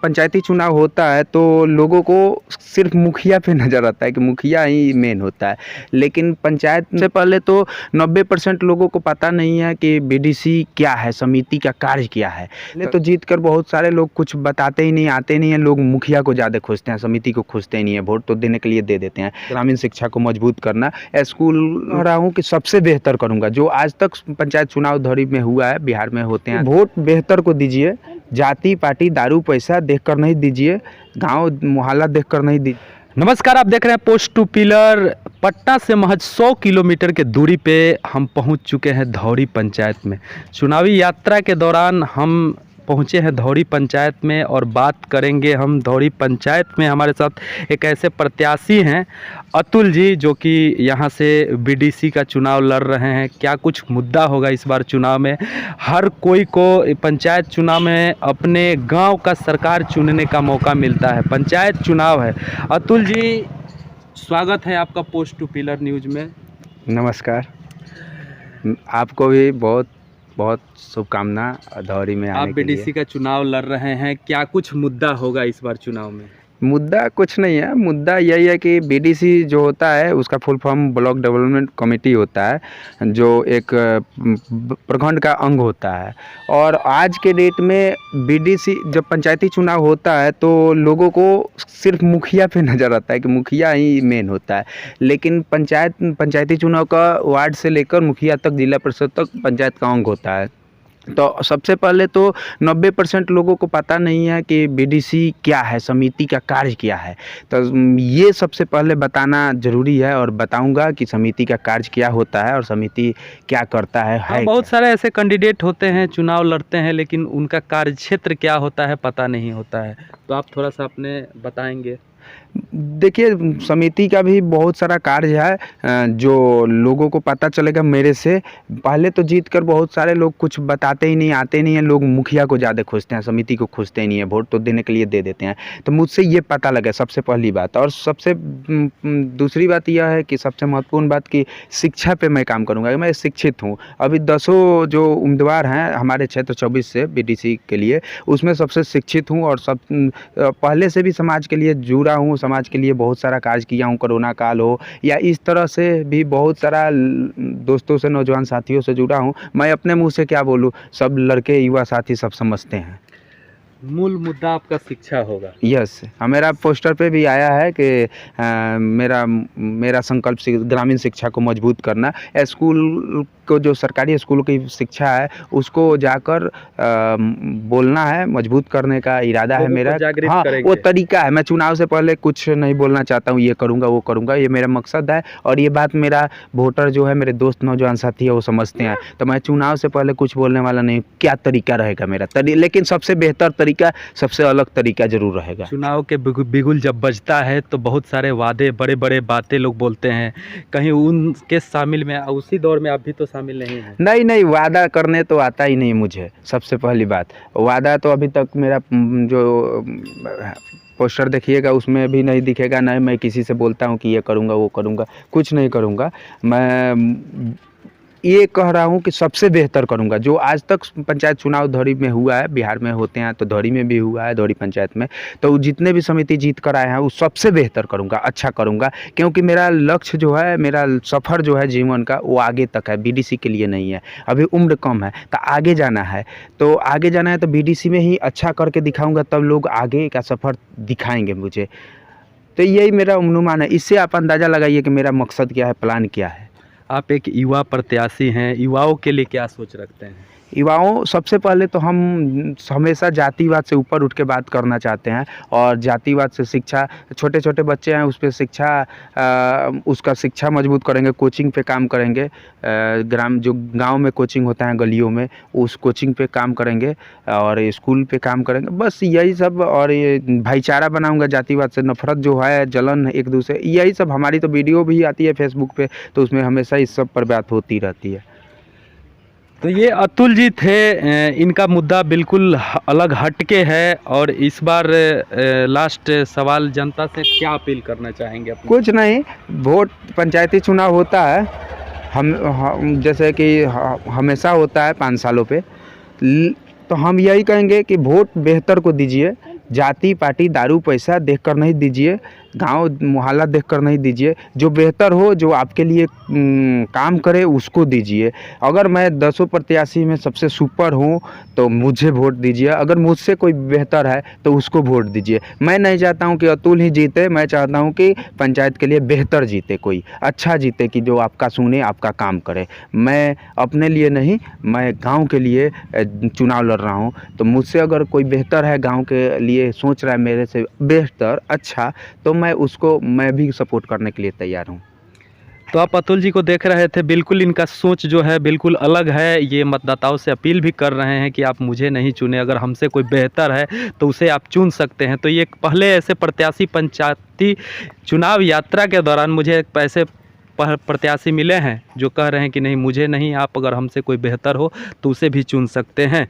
पंचायती चुनाव होता है तो लोगों को सिर्फ मुखिया पे नज़र आता है कि मुखिया ही मेन होता है, लेकिन पंचायत से पहले तो 90% लोगों को पता नहीं है कि बीडीसी क्या है, समिति का कार्य क्या है। पहले तो जीत कर बहुत सारे लोग कुछ बताते ही नहीं, आते नहीं हैं, लोग मुखिया को ज़्यादा खोजते हैं, समिति को खोजते ही नहीं है, वोट तो देने के लिए दे देते हैं। ग्रामीण शिक्षा को मजबूत करना, स्कूल कह रहा हूँ कि सबसे बेहतर करूँगा जो आज तक पंचायत चुनाव धड़ी में हुआ है, बिहार में होते हैं। वोट बेहतर को दीजिए, जाति पार्टी दारू पैसा देखकर नहीं दीजिए, गांव मोहल्ला देखकर नहीं दीजिए। नमस्कार, आप देख रहे हैं पोस्ट टू पिलर। पटना से महज 100 किलोमीटर के दूरी पे हम पहुंच चुके हैं धौरी पंचायत में। चुनावी यात्रा के दौरान हम पहुंचे हैं धौरी पंचायत में और बात करेंगे हम धौरी पंचायत में। हमारे साथ एक ऐसे प्रत्याशी हैं अतुल जी, जो कि यहां से बीडीसी का चुनाव लड़ रहे हैं। क्या कुछ मुद्दा होगा इस बार चुनाव में? हर कोई को पंचायत चुनाव में अपने गांव का सरकार चुनने का मौका मिलता है, पंचायत चुनाव है। अतुल जी, स्वागत है आपका पोस्ट टू पिलर न्यूज़ में। नमस्कार, आपको भी बहुत बहुत शुभकामना धौरी में आने आप के बीडीसी लिए। का चुनाव लड़ रहे हैं, क्या कुछ मुद्दा होगा इस बार चुनाव में? मुद्दा कुछ नहीं है, मुद्दा यही है कि बीडीसी जो होता है उसका full form block development committee होता है, जो एक प्रखंड का अंग होता है। और आज के डेट में बीडीसी जब पंचायती चुनाव होता है तो लोगों को सिर्फ मुखिया पे नज़र आता है कि मुखिया ही मेन होता है, लेकिन पंचायती चुनाव का वार्ड से लेकर मुखिया तक, जिला परिषद तक पंचायत का अंग होता है। तो सबसे पहले तो 90% लोगों को पता नहीं है कि बीडीसी क्या है, समिति का कार्य क्या है। तो ये सबसे पहले बताना ज़रूरी है और बताऊंगा कि समिति का कार्य क्या होता है और समिति क्या करता है बहुत सारे ऐसे कैंडिडेट होते हैं, चुनाव लड़ते हैं, लेकिन उनका कार्य क्षेत्र क्या होता है पता नहीं होता है। तो आप थोड़ा सा अपने बताएंगे। देखिए, समिति का भी बहुत सारा कार्य है जो लोगों को पता चलेगा मेरे से। पहले तो जीत कर बहुत सारे लोग कुछ बताते ही नहीं, आते नहीं हैं, लोग मुखिया को ज़्यादा खोजते हैं, समिति को खोजते ही नहीं है, वोट तो देने के लिए दे देते हैं। तो मुझसे ये पता लगा सबसे पहली बात। और सबसे दूसरी बात यह है कि सबसे महत्वपूर्ण बात कि शिक्षा पे मैं काम करूँगा। मैं शिक्षित हूँ, अभी 10 जो उम्मीदवार हैं हमारे क्षेत्र 24 से बीडीसी के लिए, उसमें सबसे शिक्षित हूँ और सब पहले से भी समाज के लिए जुड़ा हूँ, समाज के लिए बहुत सारा कार्य किया हूँ। कोरोना काल हो या इस तरह से भी बहुत सारा दोस्तों से, नौजवान साथियों से जुड़ा हूँ। मैं अपने मुंह से क्या बोलूँ, सब लड़के, युवा साथी सब समझते हैं। मूल मुद्दा आपका शिक्षा होगा। यस, मेरा पोस्टर पे भी आया है कि मेरा संकल्प ग्रामीण शिक्षा को मजबूत करना। स्कूल को, जो सरकारी स्कूल की शिक्षा है उसको जाकर बोलना है, मजबूत करने का इरादा है मेरा। हाँ, वो तरीका है। मैं चुनाव से पहले कुछ नहीं बोलना चाहता हूँ, ये करूँगा वो करूँगा, ये मेरा मकसद है। और ये बात मेरा वोटर जो है, मेरे दोस्त नौजवान साथी है, वो समझते हैं। तो मैं चुनाव से पहले कुछ बोलने वाला नहीं। क्या तरीका रहेगा मेरा, लेकिन सबसे बेहतर तरीका, सबसे अलग तरीका जरूर रहेगा। चुनाव के बिगुल जब बजता है तो बहुत सारे वादे, बड़े बड़े बातें लोग बोलते हैं, कहीं उनके शामिल में, उसी दौर में आप भी तो शामिल नहीं है? नहीं, वादा करने तो आता ही नहीं मुझे। सबसे पहली बात, वादा तो अभी तक मेरा जो पोस्टर देखिएगा उसमें भी नहीं दिखेगा। नहीं, मैं किसी से बोलता हूँ कि ये करूँगा वो करूँगा, कुछ नहीं करूँगा। मैं ये कह रहा हूँ कि सबसे बेहतर करूँगा जो आज तक पंचायत चुनाव धौरी में हुआ है, बिहार में होते हैं तो धौरी में भी हुआ है, धौरी पंचायत में। तो जितने भी समिति जीत कर आए हैं वो सबसे बेहतर करूँगा, अच्छा करूँगा। क्योंकि मेरा लक्ष्य जो है, मेरा सफ़र जो है जीवन का, वो आगे तक है, बीडीसी के लिए नहीं है। अभी उम्र कम है तो आगे जाना है, तो बीडीसी में ही अच्छा करके दिखाऊँगा, तब लोग आगे का सफ़र दिखाएँगे मुझे। तो यही मेरा अनुमान है। इससे आप अंदाज़ा लगाइए कि मेरा मकसद क्या है, प्लान क्या है। आप एक युवा प्रत्याशी हैं, युवाओं के लिए क्या सोच रखते हैं? युवाओं, सबसे पहले तो हम हमेशा जातिवाद से ऊपर उठ के बात करना चाहते हैं और जातिवाद से शिक्षा, छोटे छोटे बच्चे हैं उस पर शिक्षा, उसका शिक्षा मजबूत करेंगे, कोचिंग पे काम करेंगे। जो गांव में कोचिंग होता है गलियों में, उस कोचिंग पे काम करेंगे और स्कूल पे काम करेंगे, बस यही सब। और ये भाईचारा बनाऊंगा, जातिवाद से नफरत जो है, जलन एक दूसरे, यही सब। हमारी तो वीडियो भी आती है फेसबुक पे, तो उसमें हमेशा इस सब पर बात होती रहती है। तो ये अतुल जी थे, इनका मुद्दा बिल्कुल अलग हटके है। और इस बार लास्ट सवाल, जनता से क्या अपील करना चाहेंगे अपने? कुछ नहीं, वोट, पंचायती चुनाव होता है, हम जैसे कि हमेशा होता है 5 सालों पे, तो हम यही कहेंगे कि वोट बेहतर को दीजिए, जाति पार्टी दारू पैसा देखकर नहीं दीजिए, गांव मोहल्ला देखकर नहीं दीजिए। जो बेहतर हो, जो आपके लिए काम करे, उसको दीजिए। अगर मैं 10 प्रत्याशी में सबसे सुपर हूँ तो मुझे वोट दीजिए, अगर मुझसे कोई बेहतर है तो उसको वोट दीजिए। मैं नहीं चाहता हूँ कि अतुल ही जीते, मैं चाहता हूँ कि पंचायत के लिए बेहतर जीते, कोई अच्छा जीते कि जो आपका सुने, आपका काम करे। मैं अपने लिए नहीं, मैं गांव के लिए चुनाव लड़ रहा हूं। तो मुझसे अगर कोई बेहतर है, गांव के लिए सोच रहा है मेरे से बेहतर, अच्छा, तो मैं भी सपोर्ट करने के लिए तैयार हूं। तो आप अतुल जी को देख रहे थे, बिल्कुल इनका सोच जो है बिल्कुल अलग है। ये मतदाताओं से अपील भी कर रहे हैं कि आप मुझे नहीं चुने, अगर हमसे कोई बेहतर है तो उसे आप चुन सकते हैं। तो ये पहले ऐसे प्रत्याशी पंचायती चुनाव यात्रा के दौरान मुझे ऐसे प्रत्याशी मिले हैं जो कह रहे हैं कि नहीं, मुझे नहीं, आप अगर हमसे कोई बेहतर हो तो उसे भी चुन सकते हैं।